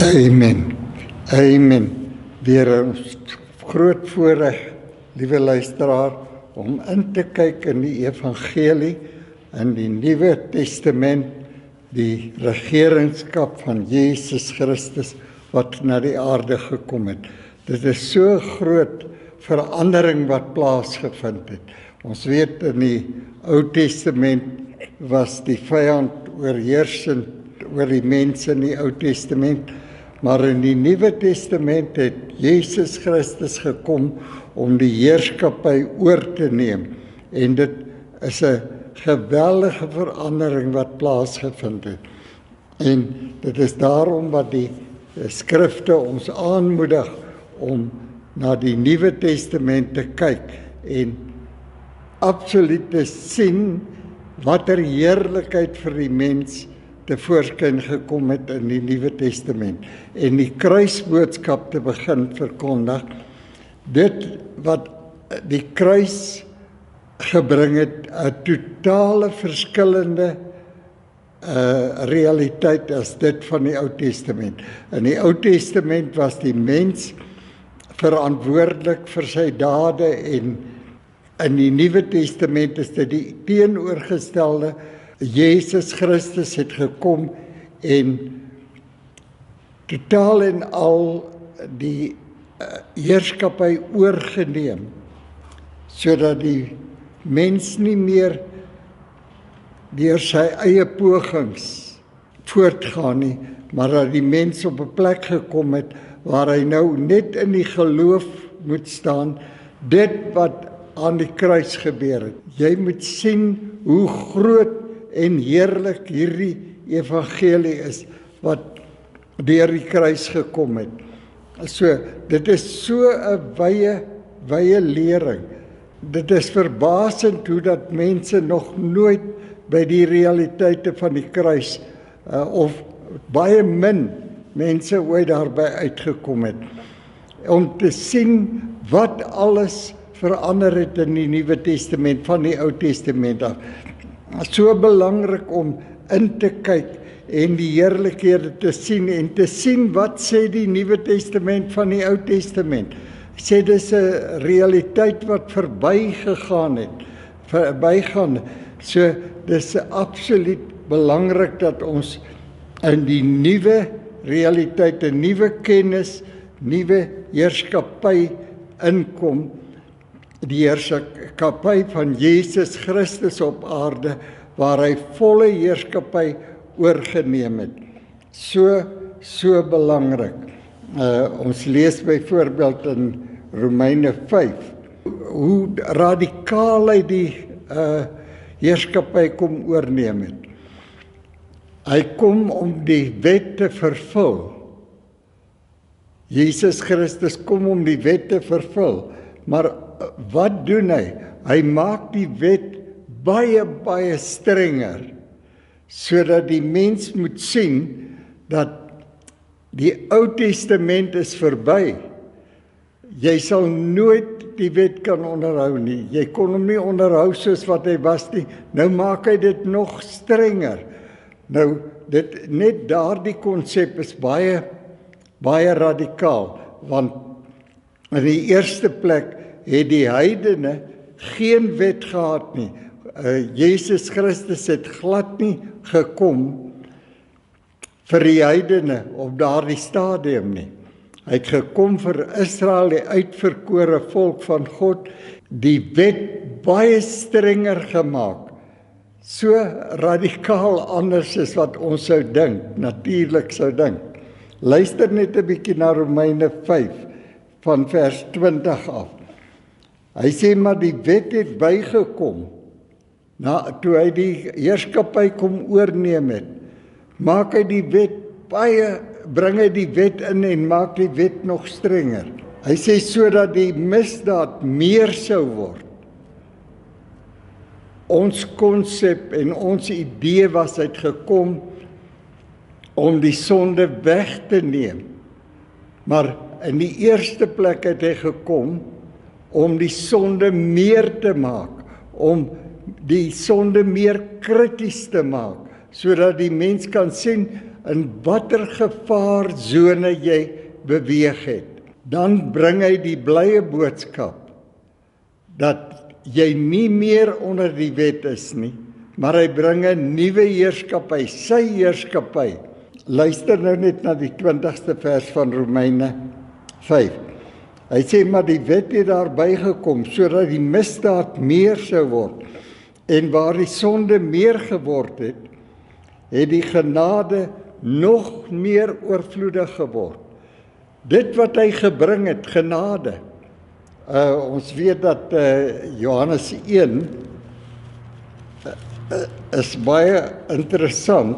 Amen. Amen. Weer ons groot voorreg, liewe luisteraar, om in te kyk in die evangelie, in die Nuwe Testament, die regeringskap van Jesus Christus wat na die aarde gekom het. Dit is so groot verandering wat plaasgevind het. Ons weet in die Ou Testament was die vyand oorheersend oor die mense in die Ou Testament, maar in die Nuwe Testament het Jesus Christus gekom om die heerskappy oor te neem. En dit is 'n geweldige verandering wat plaasgevind het. En dit is daarom wat die skrifte ons aanmoedig om na die Nuwe Testament te kyk en absoluut te sien watter heerlikheid vir die mens tevoorskyn gekom het in die Nuwe Testament. En die kruisboodskap te begin verkondig, dit wat die kruis gebring het, 'n totale verskillende realiteit as dit van die Ou Testament. In die Ou Testament was die mens verantwoordelik vir sy dade en in die Nuwe Testament is dit die teenoorgestelde. Jesus Christus het gekom en totaal en al die heerskappy oorgeneem, sodat die mens nie meer deur sy eie pogings voortgaan nie, maar dat die mens op 'n plek gekom het waar hy nou net in die geloof moet staan, dit wat aan die kruis gebeur het. Jy moet sien hoe groot en heerlik hierdie evangelie is wat deur die kruis gekom het. So, dit is so 'n wye lering. Dit is verbasend hoe dat mense nog nooit by die realiteite van die kruis of baie min mense ooit daarby uitgekom het. Om te sien wat alles verander het in die Nuwe Testament van die Ou Testament af. So belangrik om in te kyk en die heerlikhede te sien en te sien wat sê die Nuwe Testament van die Ou Testament. Sê dis 'n realiteit wat verbygaan. So dis absoluut belangrik dat ons in die nuwe realiteit, 'n nuwe kennis, nuwe heerskappy inkom. Die heerskappy van Jesus Christus op aarde, waar hy volle heerskappy oorgeneem het. So belangrik. Ons lees byvoorbeeld in Romeine 5, hoe radikaal hy die heerskappy kom oorneem het. Hy kom om die wet te vervul. Jesus Christus kom om die wet te vervul, maar wat doen hy? Hy maak die wet baie strenger, sodat die mens moet sien dat die Ou Testament is verby. Jy sal nooit die wet kan onderhou nie. Jy kon hom nie onderhou soos wat hy was nie. Nou maak hy dit nog strenger. Nou, net daardie konsep is baie radikaal, want in die eerste plek het die heidene geen wet gehad nie. Jesus Christus het glad nie gekom vir die heidene op daardie stadium nie. Hy het gekom vir Israel, die uitverkore volk van God, die wet baie strenger gemaak. So radikaal anders is wat ons sou dink, natuurlik sou dink. Luister net 'n bietjie na Romeine 5 van vers 20 af. Hy sê maar die wet het bygekom, toe hy die heerskappy kom oorneem het, maak hy die wet bring hy die wet in en maak die wet nog strenger. Hy sê sodat die misdaad meer sou word. Ons konsep en ons idee was uitgekom om die sonde weg te neem. Maar in die eerste plek het hy gekom om die sonde meer te maak, om die sonde meer krities te maak, sodat die mens kan sien, in watter gevaarzone jy beweeg het, dan bring hy die blye boodskap dat jy nie meer onder die wet is nie, maar hy bring 'n nuwe heerskappy, sy heerskappy. Luister nou net na die 20ste vers van Romeine 5. Hy sê, maar die wet het daarby gekom, sodat die misdaad meer sou word. En waar die sonde meer geword het, het die genade nog meer oorvloedig geword. Dit wat hy gebring het, genade. Ons weet dat Johannes 1 is baie interessant.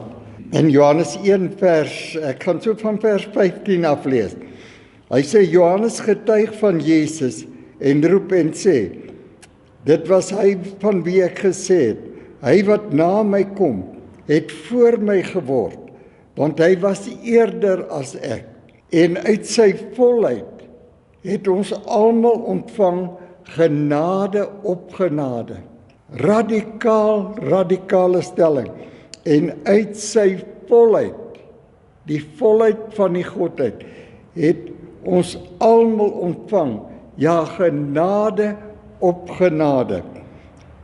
In Johannes 1 vers, ek kan so van vers 15 aflees. Hy sê, Johannes getuig van Jesus en roep en sê, dit was hy van wie ek gesê het, hy wat na my kom, het voor my geword, want hy was eerder as ek. En uit sy volheid het ons almal ontvang genade op genade. Radikale stelling. En uit sy volheid, die volheid van die Godheid, het ons almal ontvang, ja, genade op genade.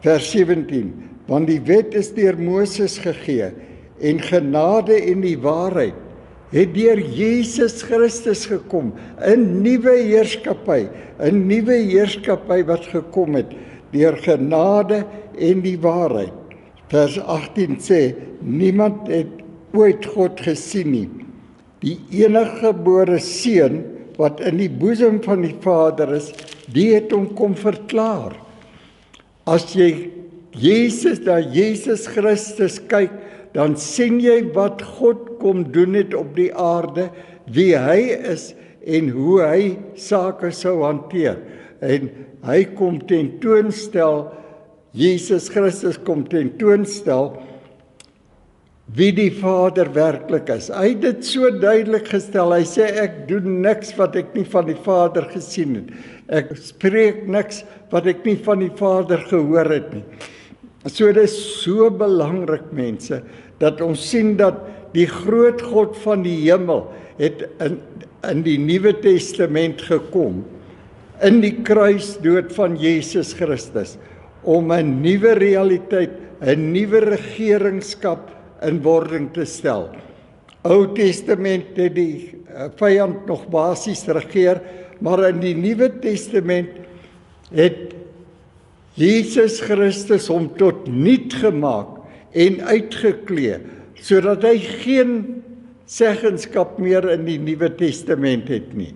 Vers 17, want die wet is deur Moses gegee, en genade en die waarheid het deur Jesus Christus gekom, 'n nuwe heerskappy wat gekom het, deur genade en die waarheid. Vers 18 sê, niemand het ooit God gesien nie. Die enige gebore seun wat in die boesem van die Vader is, die het hom kom verklaar. As jy na Jesus Christus kyk, dan sien jy wat God kom doen het op die aarde, wie hy is en hoe hy sake sou hanteer. En hy kom tentoonstel, Jesus Christus kom tentoonstel wie die Vader werklik is. Hy het dit so duidelik gestel, hy sê ek doen niks wat ek nie van die Vader gesien het. Ek spreek niks wat ek nie van die Vader gehoor het nie. So dit is so belangrik, mense, dat ons sien dat die groot God van die hemel het in die Nuwe Testament gekom, in die kruisdood van Jesus Christus, om 'n nuwe realiteit, 'n nuwe regeringskap in wording te stel. Ou Testament het die vyand nog basies regeer, maar in die Nuwe Testament het Jesus Christus hom tot nuut gemaak en uitgeklee, sodat hy geen seggenskap meer in die Nuwe Testament het nie.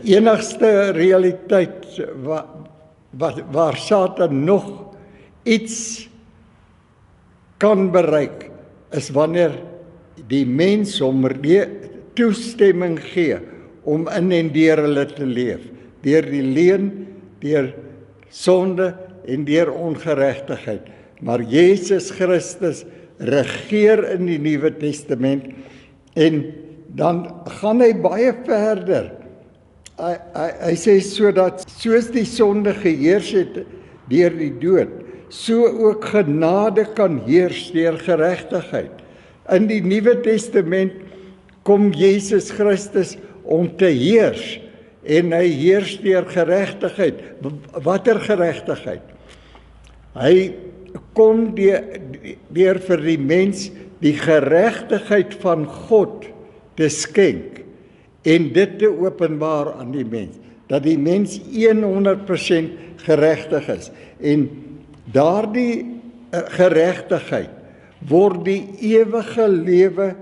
Enigste realiteit waar Satan nog iets kan bereik, is wanneer die mens hom toestemming gee om in en deur hulle te leef, deur die leuen, deur sonde en deur ongeregtigheid. Maar Jesus Christus regeer in die Nuwe Testament, en dan gaan hy baie verder. Hy sê soos die sonde geheers het deur die dood, so ook genade kan heers deur geregtigheid. In die Nuwe Testament kom Jesus Christus om te heers, en hy heers deur geregtigheid. Watter geregtigheid? Hy kom deur vir die mens die geregtigheid van God te skenk, en dit te openbaar aan die mens, dat die mens 100% geregtig is. En daardie geregtigheid word die ewige lewe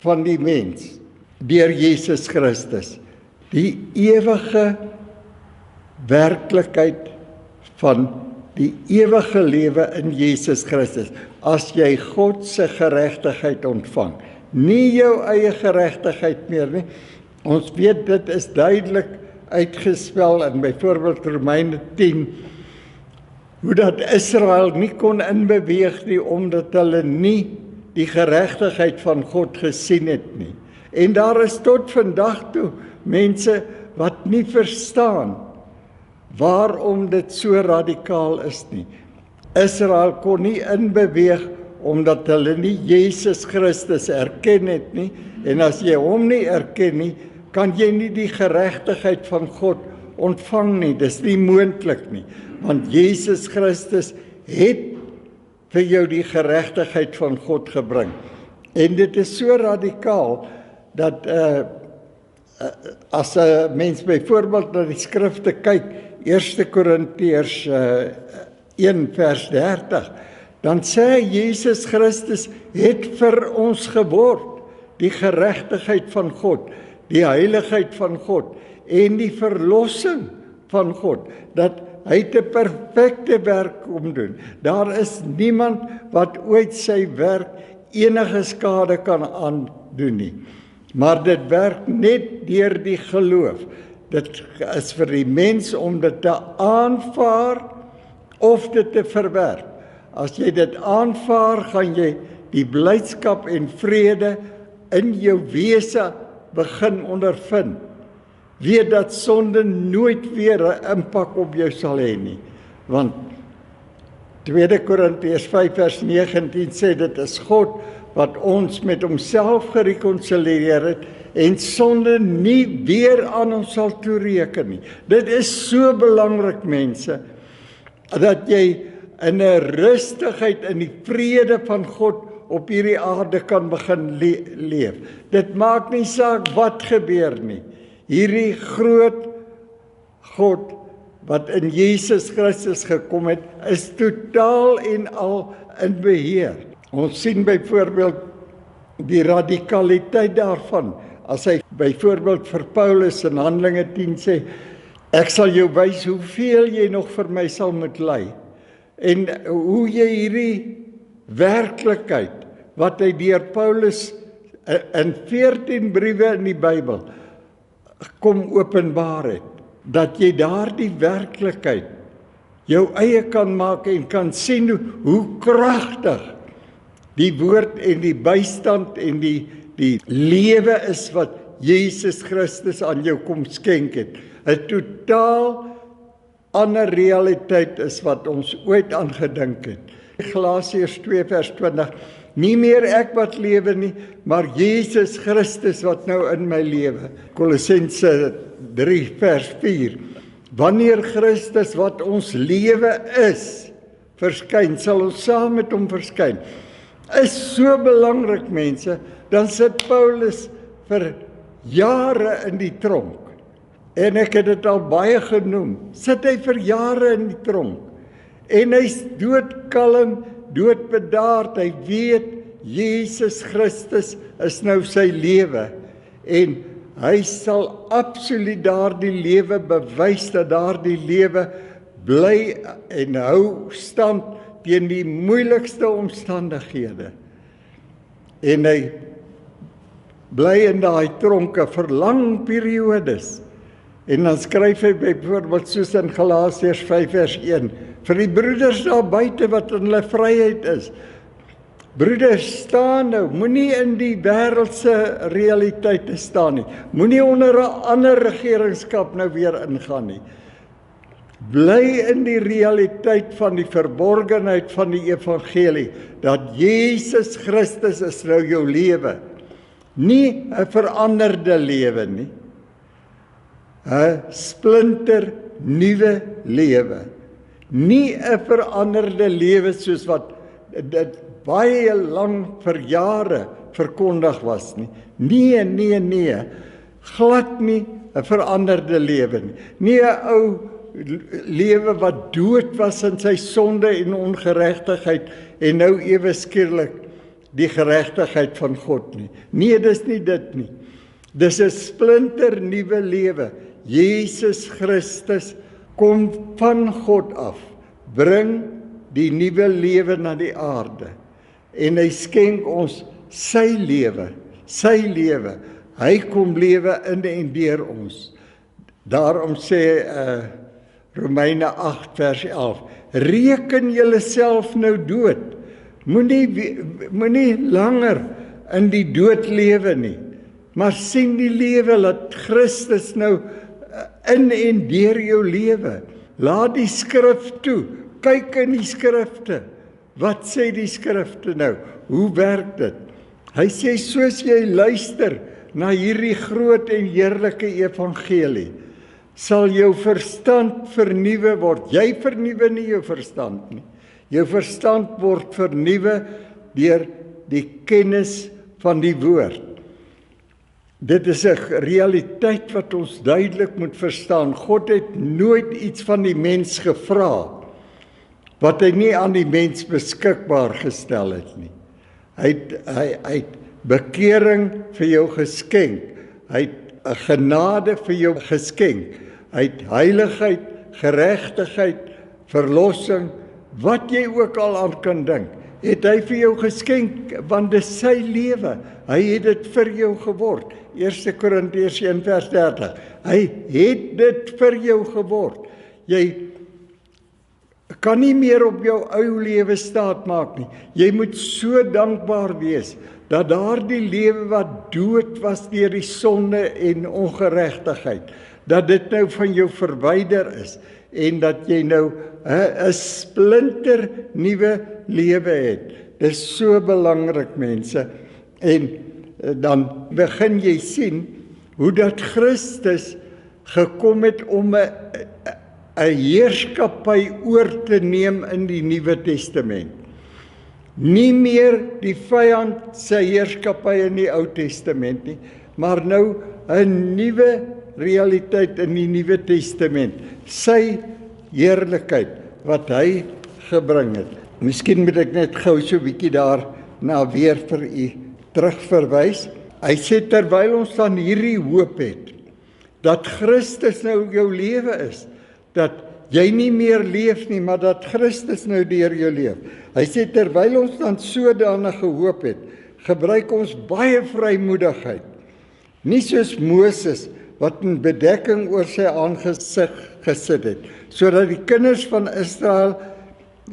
van die mens deur Jesus Christus. Die ewige werklikheid van die ewige lewe in Jesus Christus, as jy God se geregtigheid ontvang. Nie jou eie geregtigheid meer nie. Ons weet dit is duidelik uitgespel in byvoorbeeld Romeine 10, hoe dat Israel nie kon inbeweeg nie, omdat hulle nie die geregtigheid van God gesien het nie. En daar is tot vandag toe mense wat nie verstaan waarom dit so radikaal is nie. Israel kon nie inbeweeg omdat hulle nie Jesus Christus erken het nie, en as jy hom nie erken nie, kan jy nie die geregtigheid van God ontvang nie. Dis nie moontlik nie, want Jesus Christus het vir jou die geregtigheid van God gebring. En dit is so radikaal, dat as 'n mens byvoorbeeld na die skrifte kyk, 1 Korintiërs 1 vers 30, dan sê Jesus Christus het vir ons geword, die geregtigheid van God, die heiligheid van God, en die verlossing van God, dat hy 'n perfekte werk kom doen. Daar is niemand wat ooit sy werk enige skade kan aandoen nie. Maar dit werk net deur die geloof. Dit is vir die mens om dit te aanvaar of dit te verwerp. As jy dit aanvaar, gaan jy die blydskap en vrede in jou wese begin ondervind. Weet dat sonde nooit weer 'n impak op jou sal hê nie. Want 2 Korintiërs 5 vers 19 sê dit is God wat ons met homself gerekonsilieer het en sonde nie weer aan ons sal toereken nie. Dit is so belangrik, mense, dat jy in 'n rustigheid, in die vrede van God op hierdie aarde kan begin leef. Dit maak nie saak wat gebeur nie. Hierdie groot God wat in Jesus Christus gekom het, is totaal en al in beheer. Ons sien byvoorbeeld die radikaliteit daarvan, as hy byvoorbeeld vir Paulus in Handelinge 10 sê, ek sal jou wys hoeveel jy nog vir my sal moet ly, en hoe jy hierdie werklikheid, wat hy deur Paulus in 14 briewe in die Bybel kom openbaar het, dat jy daardie werklikheid jou eie kan maak en kan sien hoe kragtig die woord en die bystand en die lewe is wat Jesus Christus aan jou kom skenk het. 'n totaal ander realiteit is wat ons ooit aan gedink het. Galasiërs 2 vers 20, nie meer ek wat lewe nie, maar Jesus Christus wat nou in my lewe. Kolossense 3 vers 4, wanneer Christus wat ons lewe is, verskyn, sal ons saam met hom verskyn. Is so belangrik, mense. Dan sit Paulus vir jare in die tronk, en ek het dit al baie genoem, sit hy vir jare in die tronk, en hy's doodkalm, doodbedaard, hy weet, Jesus Christus is nou sy lewe, en hy sal absoluut daardie lewe bewys, dat daardie lewe bly en hou stand teen die moeilikste omstandighede. En hy bly in daai tronke vir lang periodes. En dan skryf hy byvoorbeeld soos in Galasiërs 5 vers 1, vir die broeders daar buite wat in hulle vryheid is. Broeders, staan nou, moenie in die wêreldse realiteite staan nie. Moenie onder 'n ander regeringskap nou weer ingaan nie. Bly in die realiteit van die verborgenheid van die evangelie, dat Jesus Christus is nou jou lewe. Nie 'n veranderde lewe nie. 'n splinter nuwe lewe. Nie 'n veranderde lewe soos wat dit baie lang vir jare verkondig was nie. Nee, glad nie 'n veranderde lewe nie. Nie 'n ou lewe wat dood was in sy sonde en ongeregtigheid en nou ewe skielik die geregtigheid van God nie. Nee, dis nie dit nie. Dis 'n splinter nuwe lewe. Jesus Christus kom van God af, bring die nuwe lewe na die aarde, en hy skenk ons sy lewe. Hy kom lewe in en deur ons. Daarom sê Romeine 8 vers 11, reken julleself nou dood. Moenie langer in die dood lewe nie, maar sien die lewe, laat Christus nou in en deur jou lewe. Laat die skrif toe, kyk in die skrifte. wat sê die skrifte nou? Hoe werk dit? Hy sê, soos jy luister na hierdie groot en heerlike evangelie, sal jou verstand vernuwe word. Jy vernuwe nie jou verstand nie. Jou verstand word vernuwe deur die kennis van die woord. Dit is 'n realiteit wat ons duidelik moet verstaan. God het nooit iets van die mens gevra wat hy nie aan die mens beskikbaar gestel het nie. Hy het bekering vir jou geskenk. Hy het 'n genade vir jou geskenk. Hy het heiligheid, geregtigheid, verlossing, wat jy ook al aan kan dink, het hy vir jou geskenk, want dit is sy lewe. Hy het dit vir jou geword. 1 Korintiërs 1:30. Hy het dit vir jou geword. Jy kan nie meer op jou ou lewe staat maak nie. Jy moet so dankbaar wees dat daardie lewe wat dood was deur die sonde en ongeregtigheid, dat dit nou van jou verwyder is en dat jy nou 'n splinter nuwe lewe het. Dit is so belangrik, mense. En dan begin jy sien hoe dat Christus gekom het om 'n heerskappy oor te neem in die Nuwe Testament. Nie meer die vyand se heerskappy in die Ou Testament nie, maar nou 'n nuwe realiteit in die Nuwe Testament. Sy heerlikheid wat hy gebring het. Miskien moet ek net gou so 'n bietjie daarna weer vir u terugverwys. Hy sê terwyl ons dan hierdie hoop het dat Christus nou jou lewe is, dat jy nie meer leef nie, maar dat Christus nou deur jou leef. Hy sê terwyl ons dan sodanige hoop het, gebruik ons baie vrymoedigheid. Nie soos Moses wat 'n bedekking oor sy aangesig gesit het, sodat die kinders van Israel,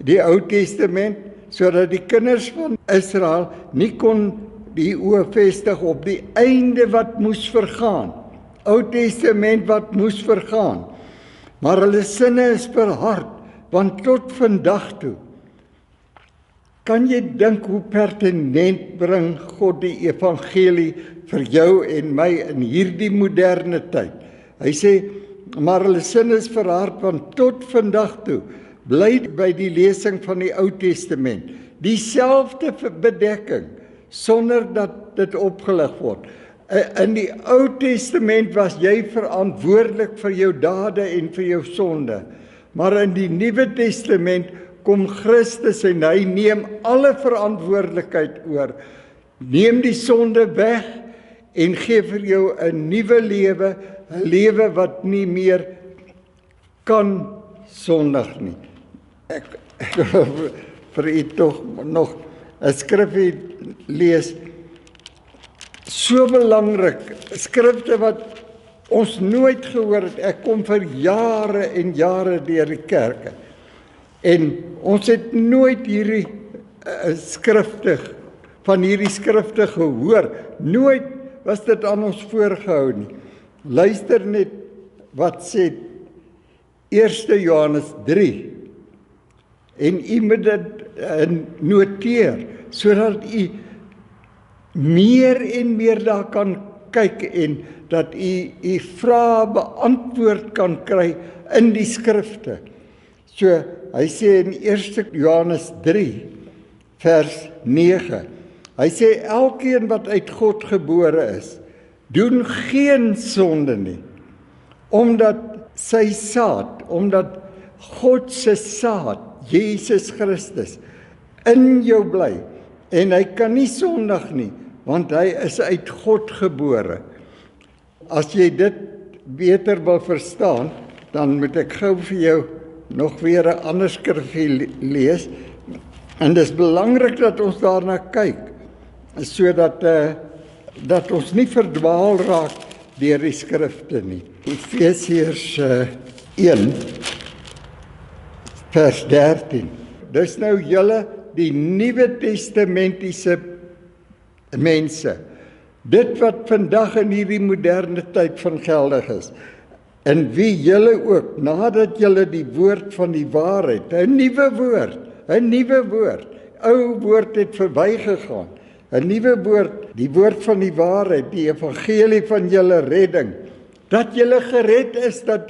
die Ou Testament, sodat die kinders van Israel nie kon die oë vestig op die einde wat moes vergaan. Ou Testament wat moes vergaan. Maar hulle sinne is verhard, want tot vandag toe. Kan jy dink hoe pertinent bring God die evangelie vir jou en my in hierdie moderne tyd? Hy sê, maar hulle sinne is verhard, want tot vandag toe bly by die lesing van die Ou Testament dieselfde bedekking, sonder dat dit opgelig word. In die Ou Testament was jy verantwoordelik vir jou dade en vir jou sonde. Maar in die Nuwe Testament kom Christus en hy neem alle verantwoordelikheid oor. Neem die sonde weg en gee vir jou 'n nuwe lewe, 'n lewe wat nie meer kan sondig nie. Ek vir u tog nog 'n skrifgie lees. So belangrik, skrifte wat ons nooit gehoor het. Ek kom vir jare en jare deur die kerke. En ons het nooit hierdie van hierdie skrifte gehoor. Nooit was dit aan ons voorgehou nie. Luister net wat sê 1 Johannes 3. En u moet dit noteer, sodat u meer en meer daar kan kyk en dat u vrae beantwoord kan kry in die skrifte. So, hy sê in 1 Johannes 3, vers 9, hy sê elkeen wat uit God gebore is, doen geen sonde nie, omdat sy saad, omdat God se saad, Jesus Christus, in jou bly, en hy kan nie sondig nie, want hy is uit God gebore. As jy dit beter wil verstaan, dan moet ek gou vir jou nog weer 'n ander skrifgie lees, en dis belangrik dat ons daarna kyk, sodat dat ons nie verdwaal raak deur die skrifte nie. Efesiërs 1 vers 13. Dis nou julle die Nuwe Testamentiese mense. Dit wat vandag in hierdie moderne tyd van geldig is. In wie julle ook, nadat julle die woord van die waarheid, 'n nuwe woord, ou woord het verbygegaan. 'n Nuwe woord, die woord van die waarheid, die evangelie van julle redding. Dat julle gered is, dat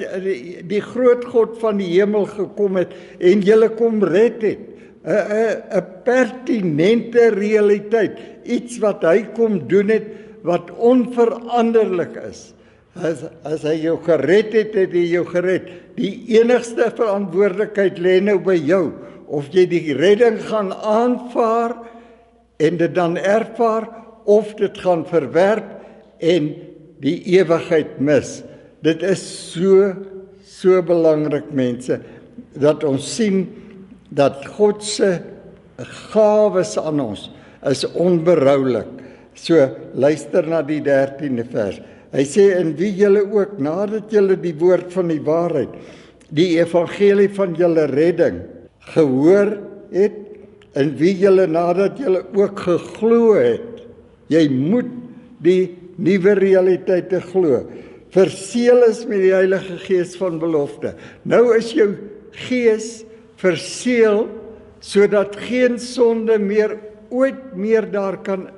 die groot God van die hemel gekom het en julle kom red het. 'n pertinente realiteit, iets wat hy kom doen het, wat onveranderlik is. As hy jou gered het, het hy jou gered. Die enigste verantwoordelikheid lê nou by jou, of jy die redding gaan aanvaar en dit dan ervaar, of dit gaan verwerp en die ewigheid mis. Dit is so belangrik, mense, dat ons sien dat God se gawes aan ons is onberoulik. So, luister na die 13de vers. Hy sê, in wie julle ook, nadat julle die woord van die waarheid, die evangelie van julle redding, gehoor het, in wie julle nadat julle ook geglo het. Jy moet die nuwe realiteite glo. Verseël is met die Heilige Gees van belofte. Nou is jou gees verseël, sodat geen sonde meer ooit meer daar kan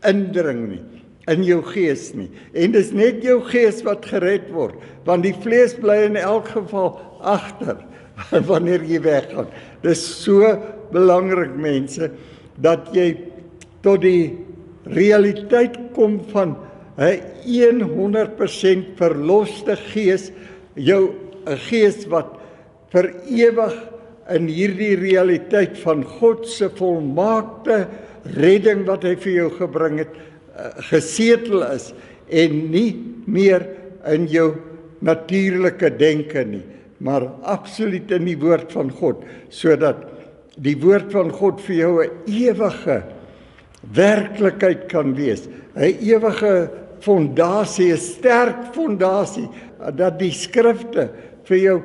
indring nie, in jou gees nie. En dis net jou gees wat gered word, want die vlees bly in elk geval agter, wanneer jy weggaan. Dis so belangrik, mense, dat jy tot die realiteit kom van 'n 100% verloste gees, jou 'n gees wat vir ewig in hierdie realiteit van God se volmaakte redding wat hy vir jou gebring het, gesetel is, en nie meer in jou natuurlike denke nie, maar absoluut in die woord van God, sodat die woord van God vir jou 'n ewige werklikheid kan wees, 'n ewige fondasie, 'n sterk fondasie, dat die skrifte vir jou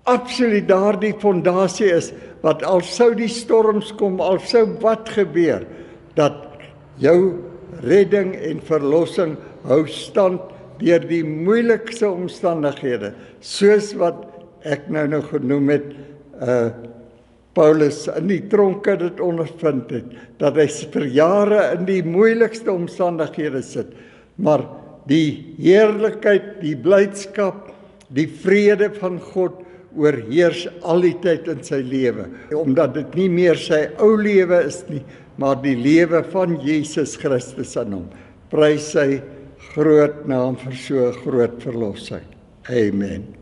absoluut daardie fondasie is, wat al sou die storms kom, al sou wat gebeur, dat jou redding en verlossing hou stand deur die moeilikste omstandighede, soos wat ek nou genoem het, Paulus in die tronke dit ondervind het, dat hy vir jare in die moeilikste omstandighede sit, maar die heerlikheid, die blydskap, die vrede van God oorheers al die tyd in sy lewe, omdat dit nie meer sy ou lewe is nie, maar die lewe van Jesus Christus in hom. Prys sy groot naam vir so 'n groot verlossing. Amen.